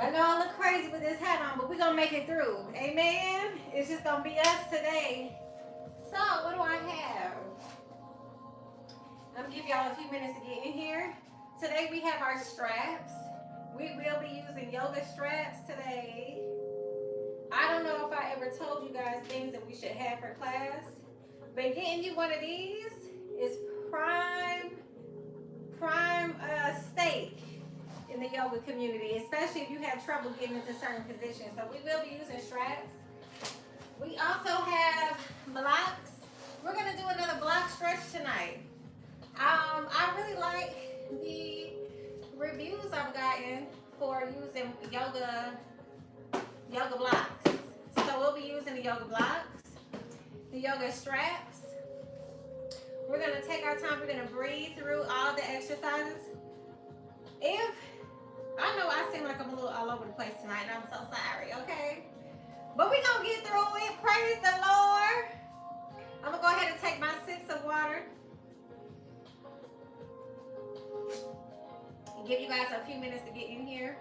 I know I look crazy with this hat on, but we're going to make it through. Amen. It's just going to be us today. So, what do I have? I'm going to give y'all a few minutes to get in here. Today we have our straps. We will be using yoga straps today. I don't know if I ever told you guys things that we should have for class, but getting you one of these is prime stake in the yoga community, especially if you have trouble getting into certain positions. So we will be using straps. We also have blocks. We're gonna do another block stretch tonight. I really like the reviews I've gotten for using yoga blocks. So we'll be using the yoga blocks, the yoga straps. We're gonna take our time. We're gonna breathe through all the exercises. If I know I seem like I'm a little all over the place tonight, and I'm so sorry, okay? But we're gonna get through it. Praise the Lord. I'm gonna go ahead and take my sips of water and give you guys a few minutes to get in here.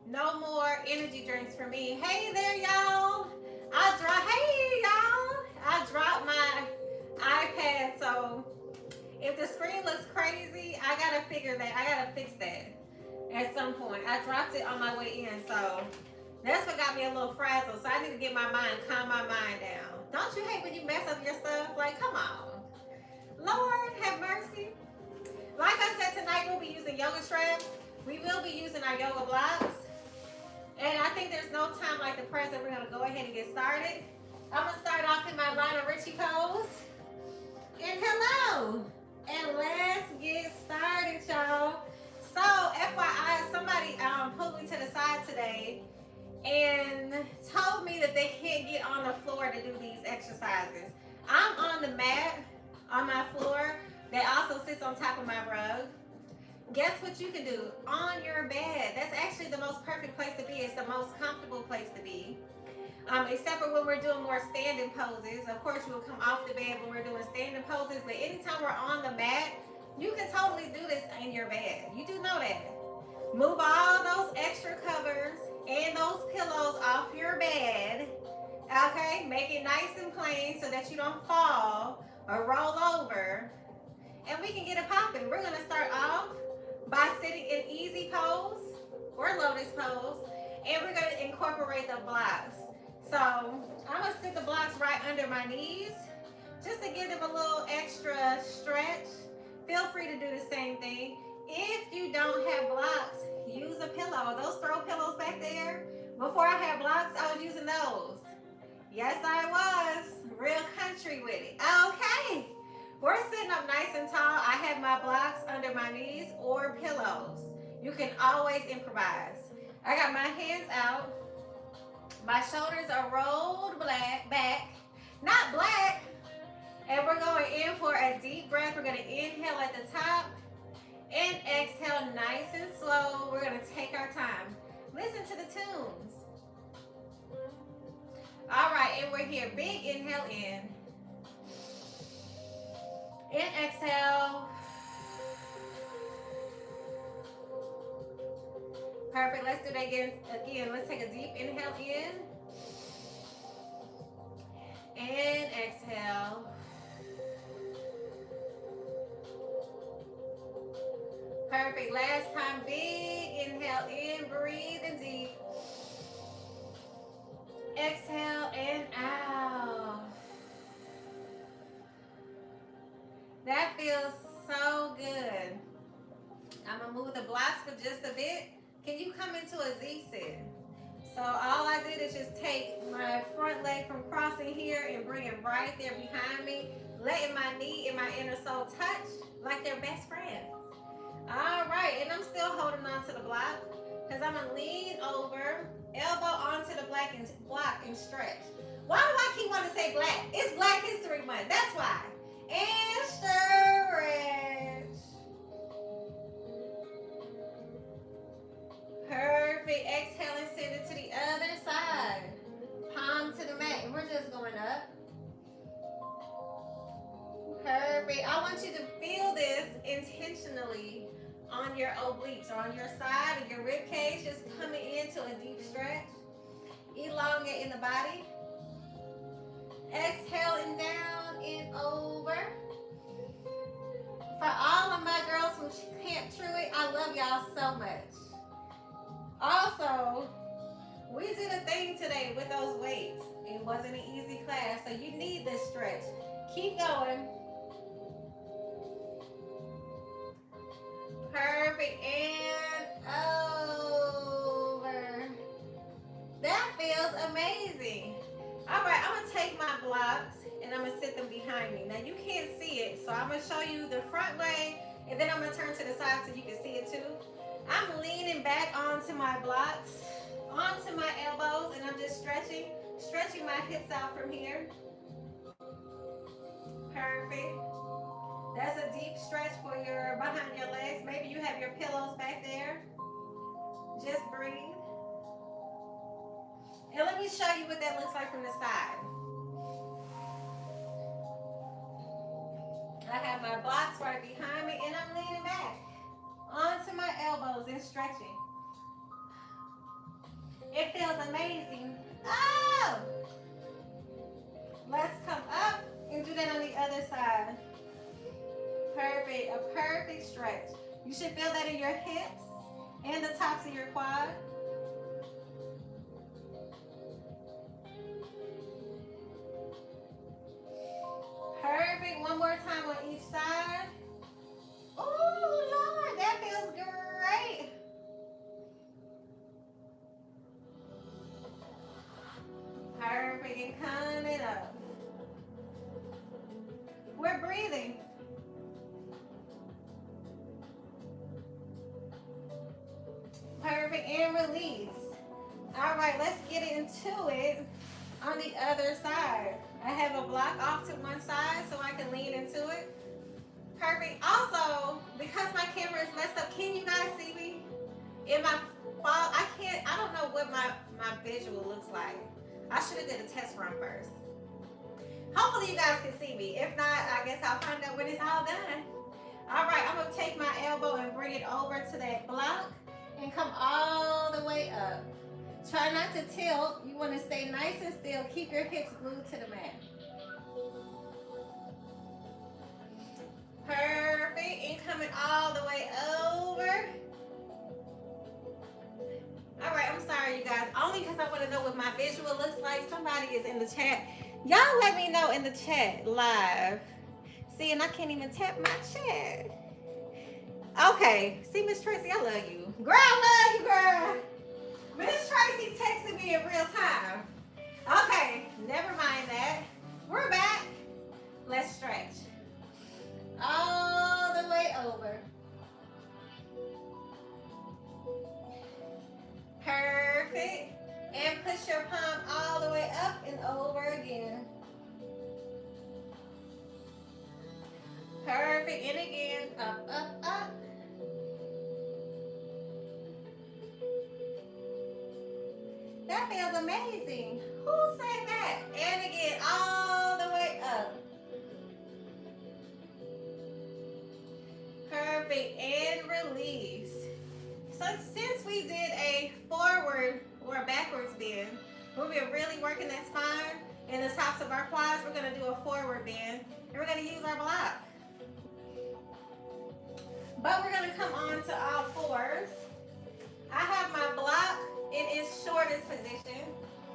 No more energy drinks for me. Hey there, y'all. I dropped my iPad, so if the screen looks crazy, I gotta fix that at some point. I dropped it on my way in, so that's what got me a little frazzled. So I need to get my mind, calm my mind down. Don't you hate when you mess up your stuff? Like, come on. Lord, have mercy. Like I said, tonight we'll be using yoga straps. We will be using our yoga blocks. And I think there's no time like the present. We're gonna go ahead and get started. I'm gonna start off in my Lionel Richie pose. And hello. And let's get started, y'all. So, FYI, somebody pulled me to the side today and told me that they can't get on the floor to do these exercises. I'm on the mat on my floor that also sits on top of my rug. Guess what you can do? On your bed. That's actually the most perfect place to be. It's the most comfortable place to be. Except for when we're doing more standing poses. Of course, you will come off the bed when we're doing standing poses. But anytime we're on the mat, you can totally do this in your bed. You do know that. Move all those extra covers and those pillows off your bed. Okay? Make it nice and plain so that you don't fall or roll over. And we can get it popping. We're going to start off by sitting in easy pose or lotus pose. And we're going to incorporate the blocks. So I'm going to sit the blocks right under my knees just to give them a little extra stretch. Feel free to do the same thing. If you don't have blocks, use a pillow. Those throw pillows back there, before I had blocks, I was using those. Yes, I was. Real country with it. Okay. We're sitting up nice and tall. I have my blocks under my knees or pillows. You can always improvise. I got my hands out. My shoulders are rolled back. Not black. And we're going in for a deep breath. We're going to inhale at the top and exhale nice and slow. We're going to take our time. Listen to the tunes. All right, and we're here. Big inhale in. And exhale. Perfect. Let's do that again. Let's take a deep inhale in. And exhale. Perfect. Last time. Big inhale in. Breathing deep. Exhale and out. That feels so good. I'm going to move the blocks for just a bit. Can you come into a Z sit? So all I did is just take my front leg from crossing here and bring it right there behind me, letting my knee and my inner soul touch like they're best friends. All right, and I'm still holding on to the block because I'm going to lean over, elbow onto the block and stretch. Why do I keep wanting to say black? It's Black History Month. That's why. And stretch. Perfect. Exhale and send it to the other side. Palm to the mat. And we're just going up. Perfect. Perfect. I want you to feel this intentionally on your obliques or on your side of your rib cage, just coming into a deep stretch. Elongate in the body. Exhaling down and over. For all of my girls who can't true it, I love y'all so much. Also, we did a thing today with those weights. It wasn't an easy class, so you need this stretch. Keep going. Perfect, and over. That feels amazing. All right, I'm gonna take my blocks and I'm gonna sit them behind me. Now you can't see it, so I'm gonna show you the front way, and then I'm gonna turn to the side so you can see it too. I'm leaning back onto my blocks, onto my elbows, and I'm just stretching my hips out from here. Perfect. That's a deep stretch for your behind your legs. Maybe you have your pillows back there. Just breathe. And let me show you what that looks like from the side. I have my blocks right behind me and I'm leaning back onto my elbows and stretching. It feels amazing. Oh! Let's come up and do that on the other side. Perfect, a perfect stretch. You should feel that in your hips and the tops of your quad. Perfect, one more time on each side. Oh Lord, that feels great. Perfect, and coming up. We're breathing. Perfect, and release. All right, let's get into it on the other side. I have a block off to one side so I can lean into it. Perfect. Also, because my camera is messed up, can you guys see me? In my fall, I don't know what my visual looks like. I should have did a test run first. Hopefully you guys can see me. If not, I guess I'll find out when it's all done. All right, I'm gonna take my elbow and bring it over to that block and come all the way up. Try not to tilt. You want to stay nice and still. Keep your hips glued to the mat. Perfect. And coming all the way over. All right, I'm sorry, you guys. Only because I want to know what my visual looks like. Somebody is in the chat. Y'all let me know in the chat live. See, and I can't even tap my chat. Okay. See, Miss Tracy, I love you. Girl, I love you, girl. Miss Tracy texted me in real time. Okay, never mind that. We're back. Let's stretch. All the way over. Perfect. And push your palm all the way up and over again. Perfect. And again, up, up, up. That feels amazing. Who said that? And again, all the way up. Perfect. And release. So since we did a forward or a backwards bend, we've been really working that spine and the tops of our quads, we're going to do a forward bend. And we're going to use our block. But we're going to come on to all fours. I have my block in its shortest position.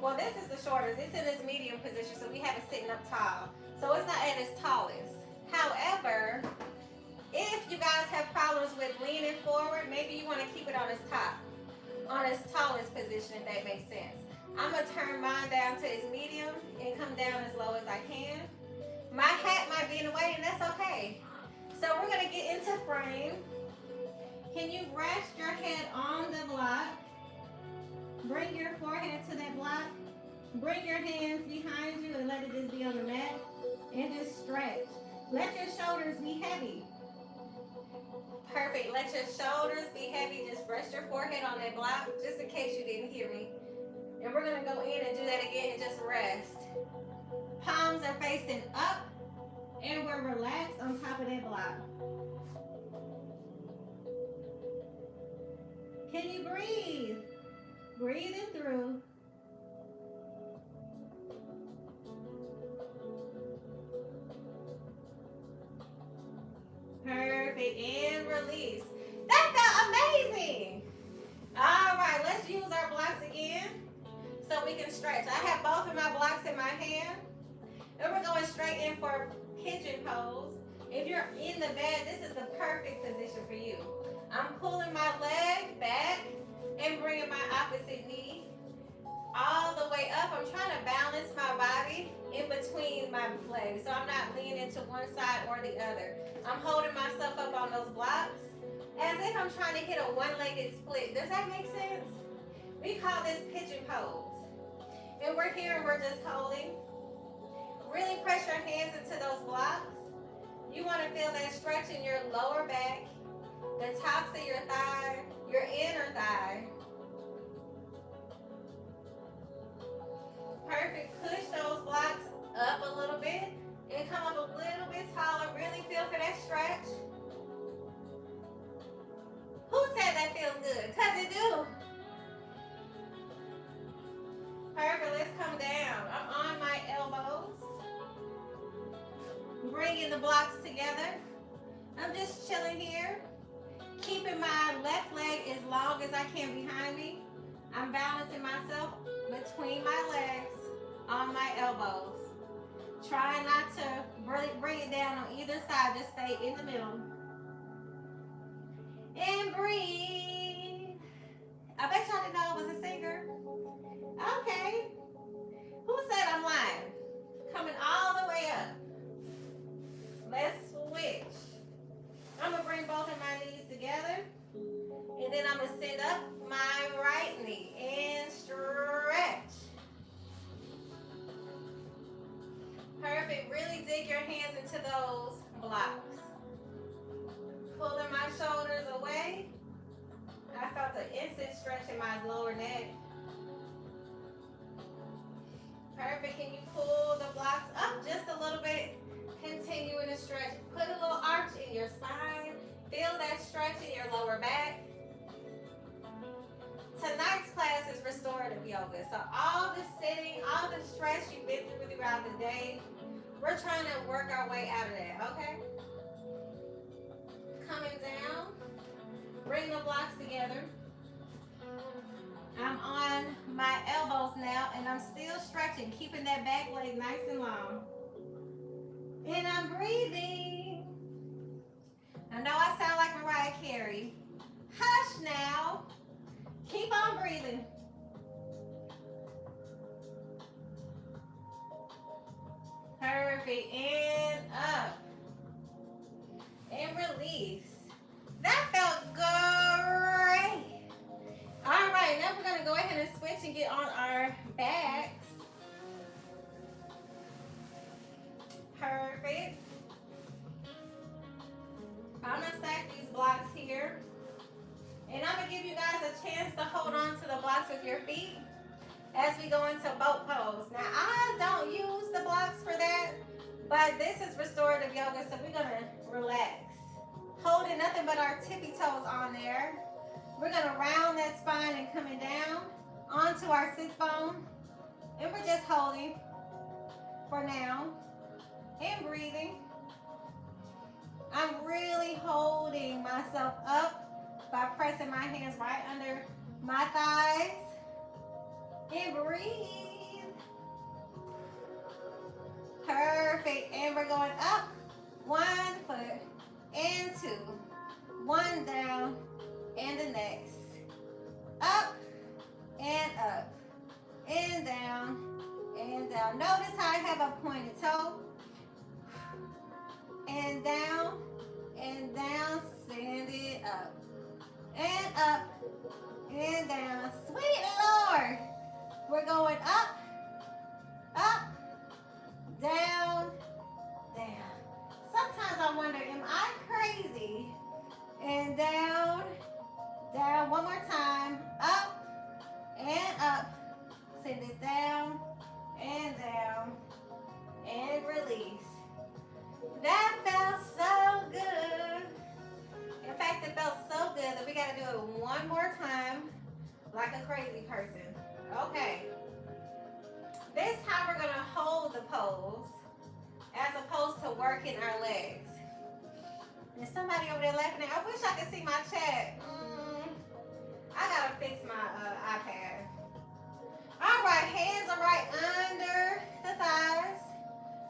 Well, this is the shortest. It's in its medium position, so we have it sitting up tall. So it's not at its tallest. However, if you guys have problems with leaning forward, maybe you want to keep it on its top, on its tallest position, if that makes sense. I'm going to turn mine down to its medium and come down as low as I can. My hat might be in the way, and that's okay. So we're going to get into frame. Can you rest your head on the block? Bring your forehead to that block. Bring your hands behind you and let it just be on the mat. And just stretch. Let your shoulders be heavy. Perfect. Let your shoulders be heavy. Just rest your forehead on that block, just in case you didn't hear me. And we're going to go in and do that again and just rest. Palms are facing up. And we're relaxed on top of that block. Can you breathe? Breathing through. Perfect. And release. That felt amazing. All right, let's use our blocks again so we can stretch. I have both of my blocks in my hand. And we're going straight in for pigeon pose. If you're in the bed, this is the perfect position for you. I'm pulling my leg back and bringing my opposite knee all the way up. I'm trying to balance my body in between my legs, so I'm not leaning to one side or the other. I'm holding myself up on those blocks as if I'm trying to hit a one-legged split. Does that make sense? We call this pigeon pose. And we're here and we're just holding. Really press your hands into those blocks. You want to feel that stretch in your lower back, the tops of your thigh, your inner thigh. Perfect. Push those blocks up a little bit and come up a little bit taller. Really feel for that stretch. Who said that feels good? Because it do. Perfect. Let's come down. I'm on my elbows. Bringing the blocks together. I'm just chilling here. Keeping my left leg as long as I can behind me. I'm balancing myself between my legs on my elbows. Try not to bring it down on either side. Just stay in the middle. And breathe. I bet y'all didn't know I was a singer. Okay. Who said I'm lying? Coming all the way up. Let's switch. I'm going to bring both of my knees together. And then I'm going to send up my right knee and stretch. Perfect. Really dig your hands into those blocks. Pulling my shoulders away. I felt an instant stretch in my lower neck. Perfect. Can you pull the blocks up just a little bit? Continuing to stretch. Put a little arch in your spine. Feel that stretch in your lower back. Tonight's class is restorative yoga. So all the sitting, all the stress you've been through throughout the day, we're trying to work our way out of that, okay? Coming down. Bring the blocks together. I'm on my elbows now and I'm still stretching, keeping that back leg nice and long. And I'm breathing. I know I sound like Mariah Carey. Hush now. Keep on breathing. Perfect. And up. And release. That felt great. All right, now we're going to go ahead and switch and get on our backs. Perfect. I'm going to stack these blocks here. And I'm going to give you guys a chance to hold on to the blocks with your feet as we go into boat pose. Now, I don't use the blocks for that, but this is restorative yoga, so we're going to relax. Holding nothing but our tippy toes on there. We're going to round that spine and coming down onto our sits bone. And we're just holding for now and breathing. I'm really holding myself up by pressing my hands right under my thighs. And breathe. Perfect. And we're going up. 1 foot and 2. 1 down and the next. Up and up. And down and down. Notice how I have a pointed toe. And down. Send it up. And up. And down. Sweet Lord. We're going up. Up. Down. Down. Sometimes I wonder, am I crazy? And down. Down. One more time. Up. And up. Send it down. And down. And release. one more time like a crazy person. Okay. This time we're gonna hold the pose as opposed to working our legs. There's somebody over there laughing at. I wish I could see my chat. I gotta fix my iPad. All right, hands are right under the thighs.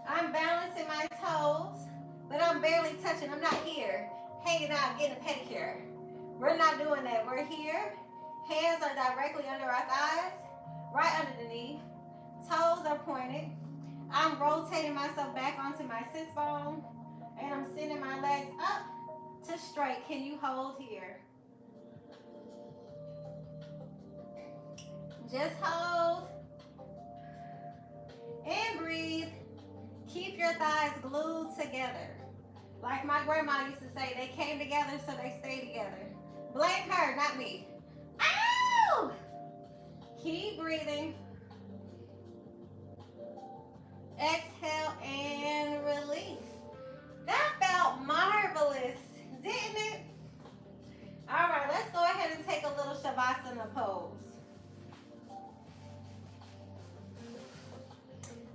I'm balancing my toes, but I'm barely touching. I'm not here, hanging out, getting a pedicure. We're not doing that. We're here. Hands are directly under our thighs, right under the knee. Toes are pointed. I'm rotating myself back onto my sits bone, and I'm sending my legs up to straight. Can you hold here? Just hold and breathe. Keep your thighs glued together. Like my grandma used to say, they came together so they stay together. Blame her, not me. Ow! Keep breathing. Exhale and release. That felt marvelous, didn't it? All right, let's go ahead and take a little Shavasana pose.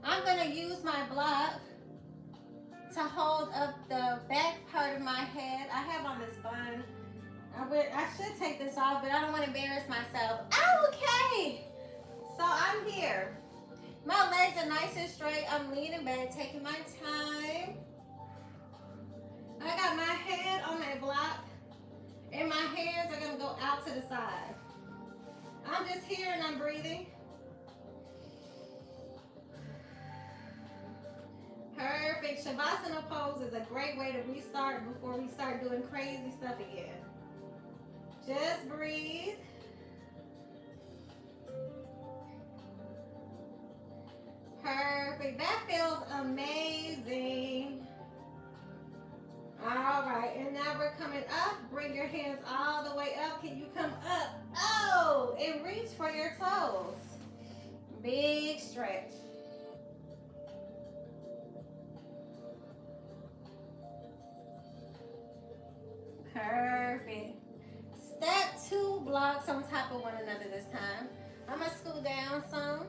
I'm going to use my block to hold up the back part of my head. I have on this bun. I should take this off, but I don't want to embarrass myself. Okay. So I'm here. My legs are nice and straight. I'm leaning back, taking my time. I got my head on that block, and my hands are going to go out to the side. I'm just here and I'm breathing. Perfect. Shavasana pose is a great way to restart before we start doing crazy stuff again. Just breathe. Perfect. That feels amazing. All right, and now we're coming up. Bring your hands all the way up. Can you come up? Oh, and reach for your toes. Big stretch. Perfect. Step 2 blocks on top of one another this time. I'm going to scoot down some.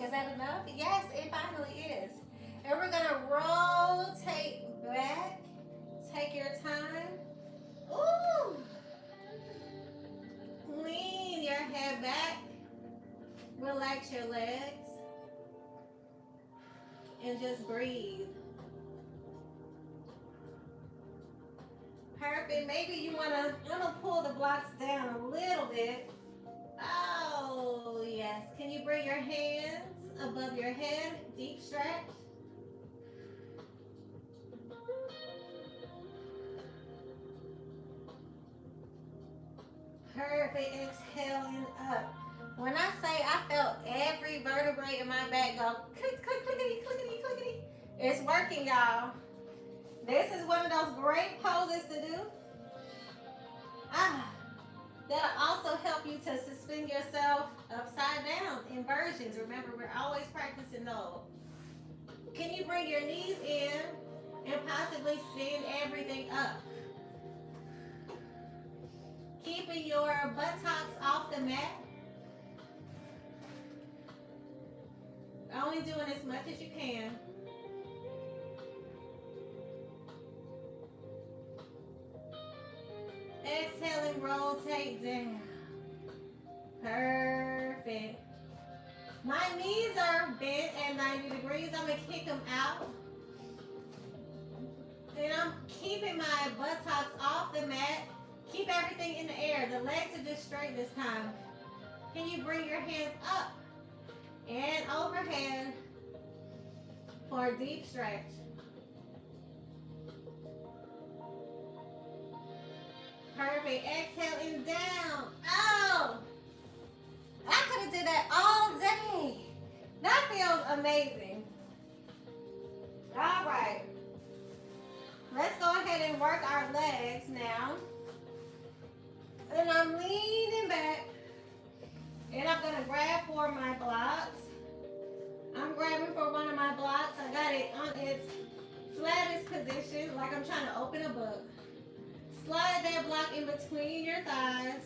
Is that enough? Yes, it finally is. And we're going to rotate back. Take your time. Ooh. Lean your head back. Relax your legs. And just breathe. Perfect. Maybe you want to, I'm going to pull the blocks down a little bit. Oh, yes. Can you bring your hands above your head? Deep stretch. Perfect. Exhaling up. When I say I felt every vertebrae in my back go click, click, clickety, clickety, clickety. It's working, y'all. This is one of those great poses to do. That'll also help you to suspend yourself upside down, inversions. Remember, we're always practicing those. Can you bring your knees in and possibly send everything up? Keeping your buttocks off the mat. Only doing as much as you can. Exhaling, rotate down. Perfect. My knees are bent at 90 degrees. I'm going to kick them out. And I'm keeping my buttocks off the mat. Keep everything in the air. The legs are just straight this time. Can you bring your hands up and overhead for a deep stretch? Perfect. Exhaling down. Oh, I could have did that all day. That feels amazing. All right. Let's go ahead and work our legs now. And I'm leaning back. And I'm going to grab for my blocks. I'm grabbing for one of my blocks. I got it on its Flattest position, like I'm trying to open a book. Slide that block in between your thighs.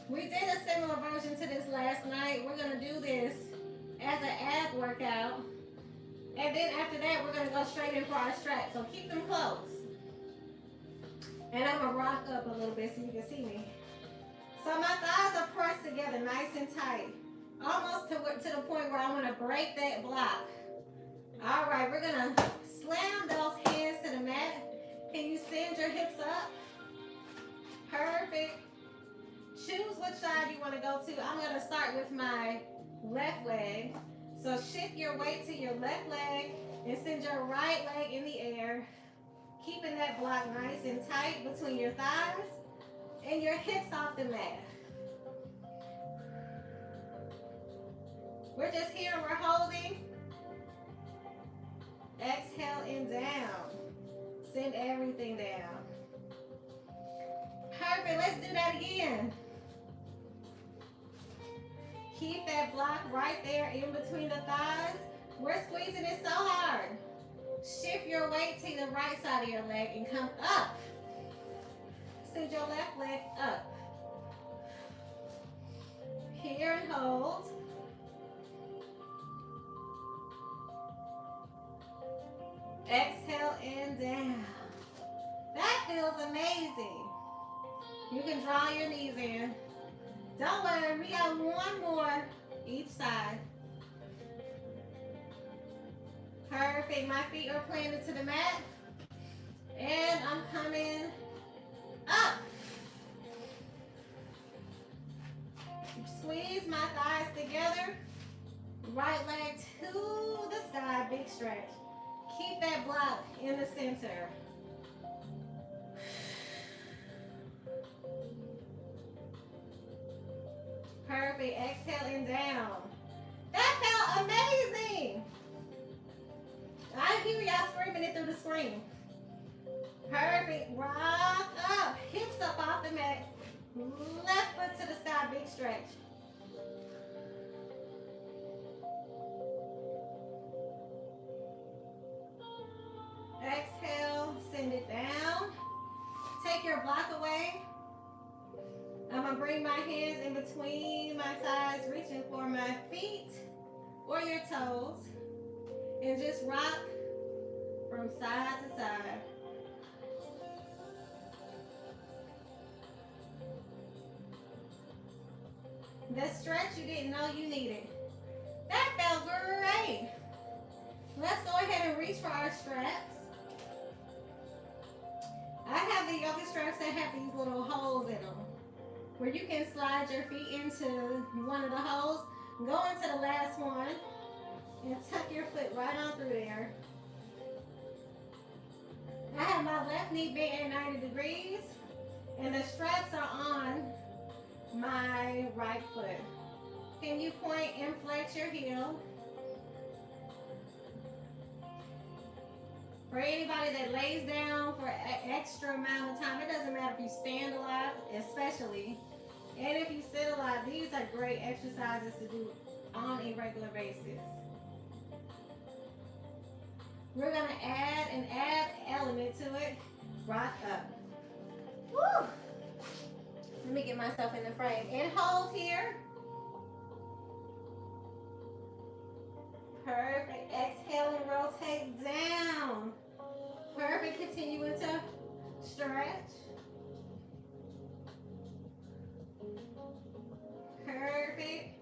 We did a similar version to this last night. We're gonna do this as an ab workout. And then after that, we're gonna go straight in for our straps. So keep them close. And I'm gonna rock up a little bit so you can see me. So my thighs are pressed together nice and tight. Almost to the point where I wanna break that block. All right, we're gonna slam those hands to the mat. Can you send your hips up? Perfect. Choose which side you wanna go to. I'm gonna start with my left leg. So shift your weight to your left leg and send your right leg in the air, keeping that block nice and tight between your thighs and your hips off the mat. We're just here and we're holding. Exhale and down. Send everything down. Perfect, let's do that again. Keep that block right there in between the thighs. We're squeezing it so hard. Shift your weight to the right side of your leg and come up. Send your left leg up. Here and hold. Exhale and down. That feels amazing. You can draw your knees in. Don't worry, we got one more each side. Perfect, my feet are planted to the mat. And I'm coming up. Squeeze my thighs together. Right leg to the sky, big stretch. Keep that block in the center. Perfect, exhale and down. That felt amazing. I hear y'all screaming it through the screen. Perfect, rock up, hips up off the mat. Left foot to the sky, big stretch. Exhale, send it down. Take your block away. I'm gonna bring my hands in between my thighs, reaching for my feet or your toes, and just rock from side to side. The stretch you didn't know you needed. That felt great. Let's go ahead and reach for our straps. I have the YogaStraps that have these little holes in them, where you can slide your feet into one of the holes, go into the last one, and tuck your foot right on through there. I have my left knee bent at 90 degrees, and the straps are on my right foot. Can you point and flex your heel? For anybody that lays down for an extra amount of time, it doesn't matter if you stand a lot, especially, and if you sit a lot, these are great exercises to do on a regular basis. We're gonna add an ab element to it. Rock up. Woo! Let me get myself in the frame. And hold here. Perfect. Exhale and rotate down. Perfect. Continuing to stretch. Perfect.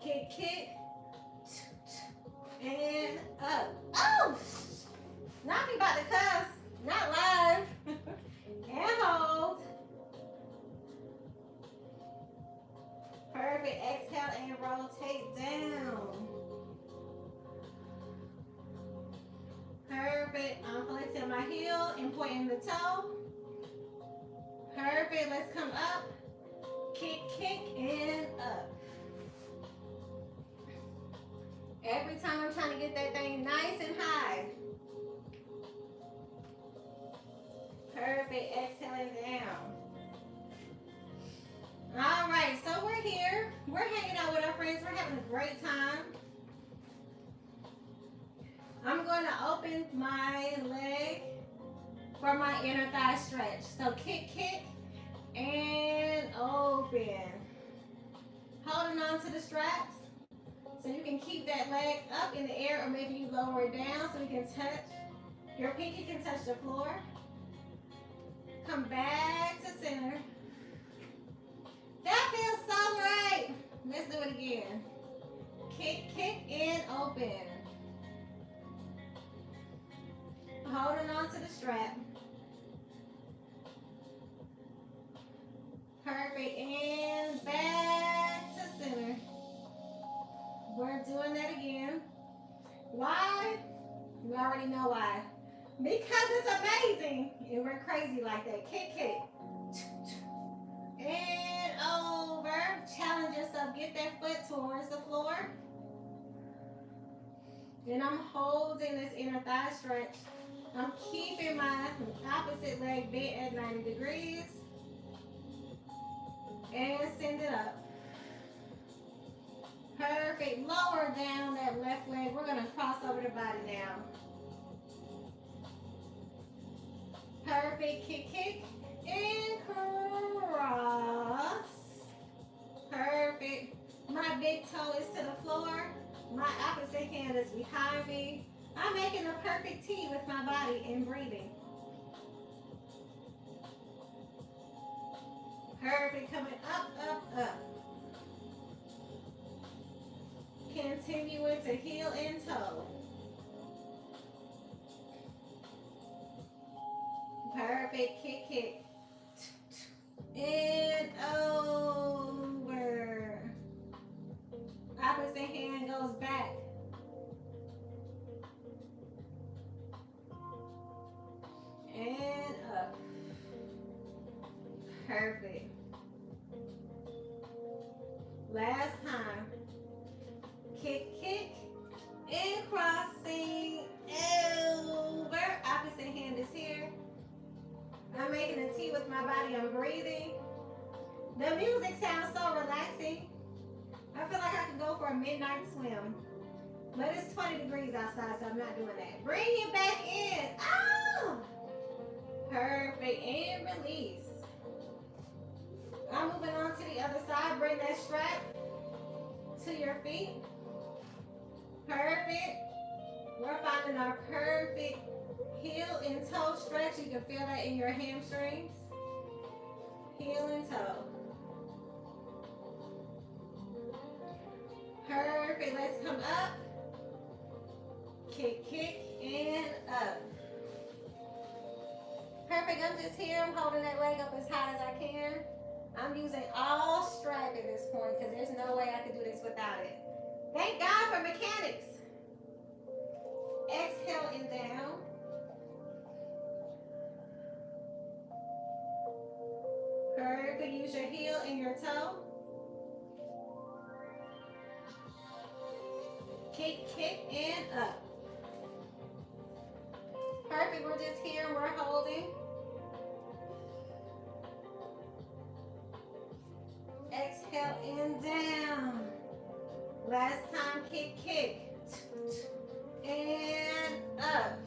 Kick, kick. And up. Oh! Not me about to cuss. Not live. And hold. Perfect. Exhale and rotate down. Perfect. I'm flexing my heel and pointing the toe. Perfect. Let's come up. Kick, kick, and up. Every time I'm trying to get that thing nice and high. Perfect. Exhaling down. All right, so we're here. We're hanging out with our friends. We're having a great time. I'm going to open my leg for my inner thigh stretch. So kick, kick, and open. Holding on to the straps. So you can keep that leg up in the air, or maybe you lower it down so you can touch. Your pinky can touch the floor. Come back to center. That feels so right. Let's do it again. Kick, kick, and open. Holding on to the strap. Perfect. And back to center. We're doing that again. Why? You already know why. Because it's amazing. And we're crazy like that. Kick, kick. And over. Challenge yourself. Get that foot towards the floor. Then I'm holding this inner thigh stretch. I'm keeping my opposite leg bent at 90 degrees. And send it up. Perfect. Lower down that left leg. We're going to cross over the body now. Perfect. Kick, kick. And cross. Perfect. My big toe is to the floor. My opposite hand is behind me. I'm making a perfect T with my body and breathing. Perfect. Coming up, up, up. Continuing to heel and toe. Perfect. Kick, kick. And over. Opposite hand goes back. And up. Perfect. Last time. Kick, kick, and crossing over. Opposite hand is here. I'm making a T with my body. I'm breathing. The music sounds so relaxing. I feel like I could go for a midnight swim. But it's 20 degrees outside, so I'm not doing that. Bring it back in. Oh! Perfect. And release. I'm moving on to the other side. Bring that strap to your feet. Perfect. We're finding our perfect heel and toe stretch. You can feel that in your hamstrings. Heel and toe. Perfect. Let's come up. Kick, kick, and up. Perfect. I'm just here. I'm holding that leg up as high as I can. I'm using all strap at this point because there's no way I could do this without it. Thank God for mechanics. Exhale and down. Perfect. Use your heel and your toe. Kick, kick, and up. Perfect. We're just here and we're holding. Exhale and down. Last time, kick, kick. And up.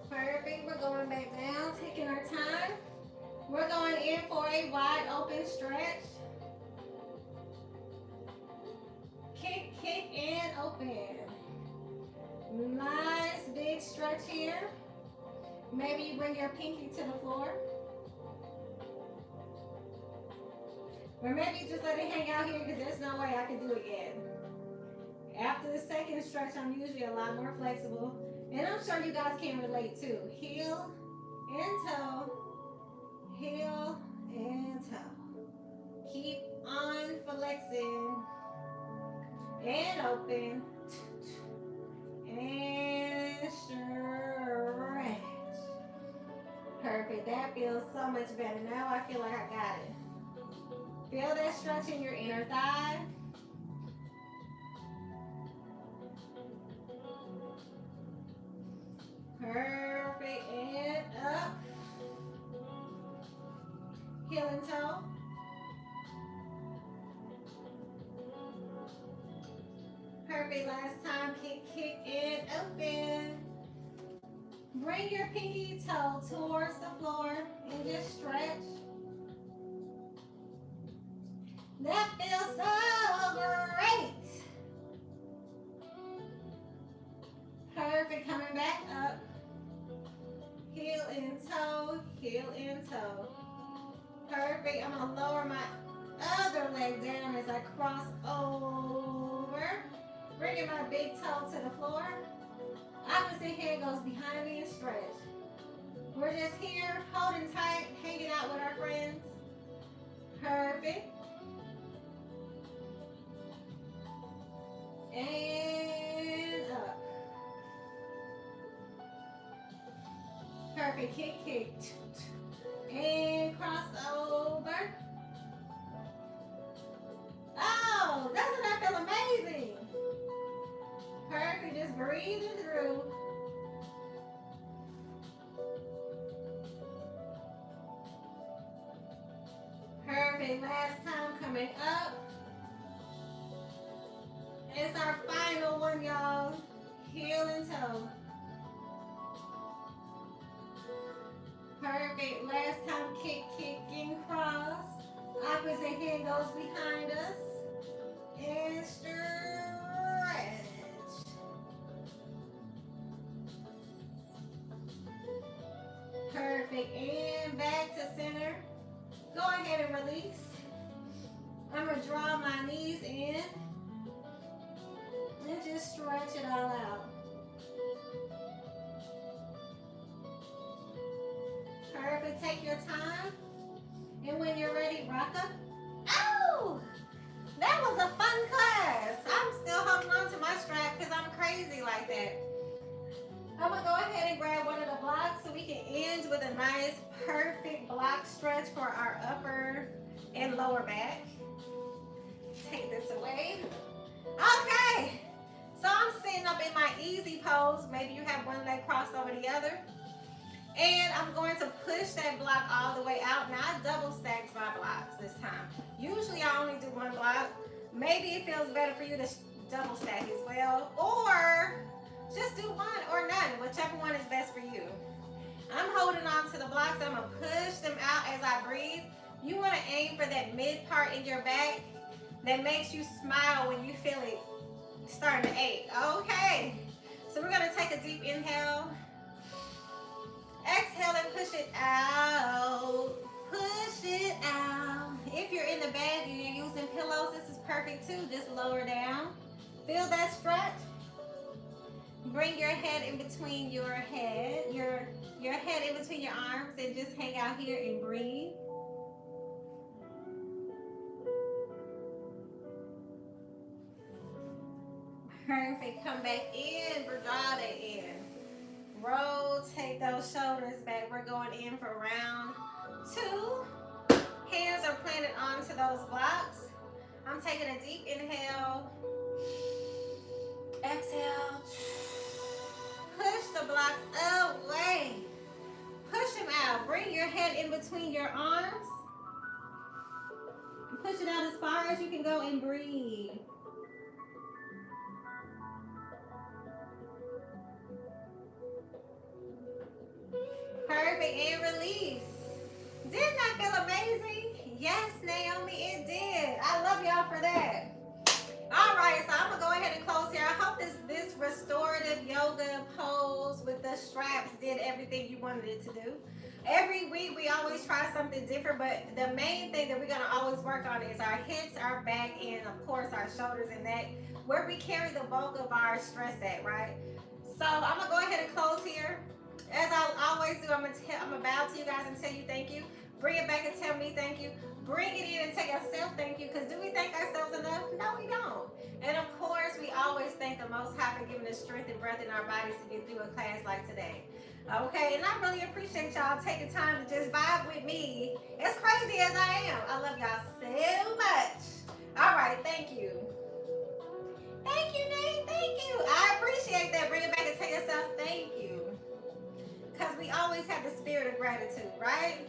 Perfect. We're going back down, taking our time. We're going in for a wide open stretch. Kick, kick, and open. Nice big stretch here. Maybe you bring your pinky to the floor. Or maybe you just let it hang out here because there's no way I can do it yet. After the second stretch, I'm usually a lot more flexible. And I'm sure you guys can relate too. Heel and toe. Heel and toe. Keep on flexing. And open. And stretch. Perfect. That feels so much better. Now I feel like I got it. Feel that stretch in your inner thigh. Perfect. And up. Heel and toe. Perfect. Last time. Kick, and open. Bring your pinky toe towards the floor and just stretch. That feels so great. Perfect. Coming back up. Heel and toe, heel and toe. Perfect. I'm going to lower my other leg down as I cross over. Bringing my big toe to the floor. Opposite hand goes behind me and stretch. We're just here, holding tight, hanging out with our friends. Perfect. And up. Perfect. Kick. And cross over. Oh, doesn't that feel amazing? Perfect. Just breathing through. Perfect. Last time coming up. It's our final one, y'all. Heel and toe. Perfect. Last time, kick, and cross. Opposite hand goes behind us. And stretch. Perfect. And back to center. Go ahead and release. I'm going to draw my knees in. And just stretch it all out. Perfect. Take your time. And when you're ready, rock up. Oh! That was a fun class. I'm still holding on to my strap because I'm crazy like that. I'm going to go ahead and grab one of the blocks so we can end with a nice, perfect block stretch for our upper and lower back. Take this away. Okay. So I'm sitting up in my easy pose. Maybe you have one leg crossed over the other. And I'm going to push that block all the way out. Now I double stacked my blocks this time. Usually I only do one block. Maybe it feels better for you to double stack as well. Or just do one or none, whichever one is best for you. I'm holding on to the blocks. I'm going to push them out as I breathe. You want to aim for that mid part in your back that makes you smile when you feel it starting to ache. Okay. So we're going to take a deep inhale. Exhale and push it out. Push it out. If you're in the bed and you're using pillows, this is perfect too. Just lower down. Feel that stretch. Bring your head in between your head, your head in between your arms, and just hang out here and breathe. Perfect. Come back in. Draw that in. Rotate those shoulders back. We're going in for round 2. Hands are planted onto those blocks. I'm taking a deep inhale. Exhale. Push the blocks away. Push them out. Bring your head in between your arms. Push it out as far as you can go and breathe. Perfect, and release. Didn't that feel amazing? Yes, Naomi, it did. I love y'all for that. All right, so I'm going to go ahead and close here. I hope this restorative yoga pose with the straps did everything you wanted it to do. Every week, we always try something different, but the main thing that we're going to always work on is our hips, our back, and, of course, our shoulders and neck, where we carry the bulk of our stress at, right? So I'm going to go ahead and close here. As I always do, I'm going to bow to you guys and tell you thank you. Bring it back and tell me thank you. Bring it in and tell yourself thank you, because do we thank ourselves enough? No, we don't. And of course, we always thank the Most High for giving us strength and breath in our bodies to get through a class like today. Okay, and I really appreciate y'all taking time to just vibe with me, as crazy as I am. I love y'all so much. All right, thank you. Thank you, Nate. Thank you. I appreciate that. Bring it back and tell yourself thank you. Because we always have the spirit of gratitude, right?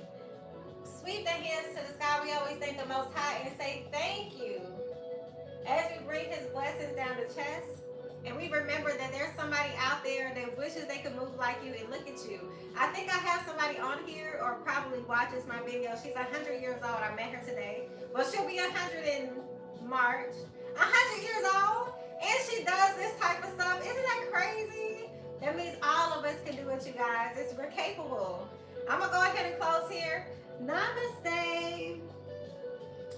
Sweep the hands to the sky. We always thank the Most High and say thank you. As we bring his blessings down the chest, And we remember that there's somebody out there that wishes they could move like you, and look at you. I think I have somebody on here or probably watches my video. She's 100 years old. I met her today. Well, she'll be 100 in March. 100 years old, and she does this type of stuff. Isn't that crazy? That means all of us can do it, you guys. We're capable. I'm going to go ahead and close here. Namaste.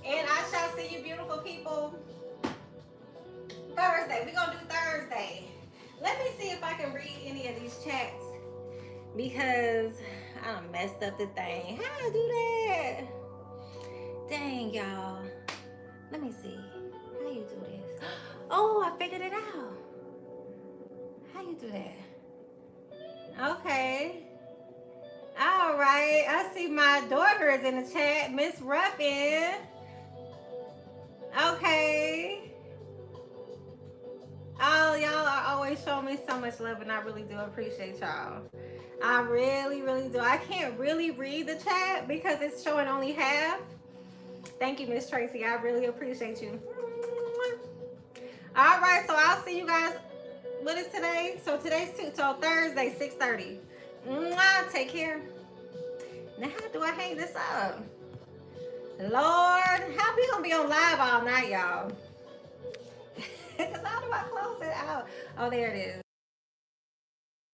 And I shall see you beautiful people Thursday. We're going to do Thursday. Let me see if I can read any of these chats, because I done messed up the thing. How to do that? Dang, y'all. Let me see. How you do this? Oh, I figured it out. How you do that? Okay. All right. I see my daughter is in the chat. Miss Ruffin. Okay. Oh, y'all are always showing me so much love, and I really do appreciate y'all. I really, really do. I can't really read the chat because it's showing only half. Thank you, Miss Tracy. I really appreciate you. All right, so I'll see you guys. What is today? So today's Thursday, 6:30. Take care. Now, how do I hang this up? Lord, how we gonna be on live all night, y'all? Because how do I close it out? Oh, there it is.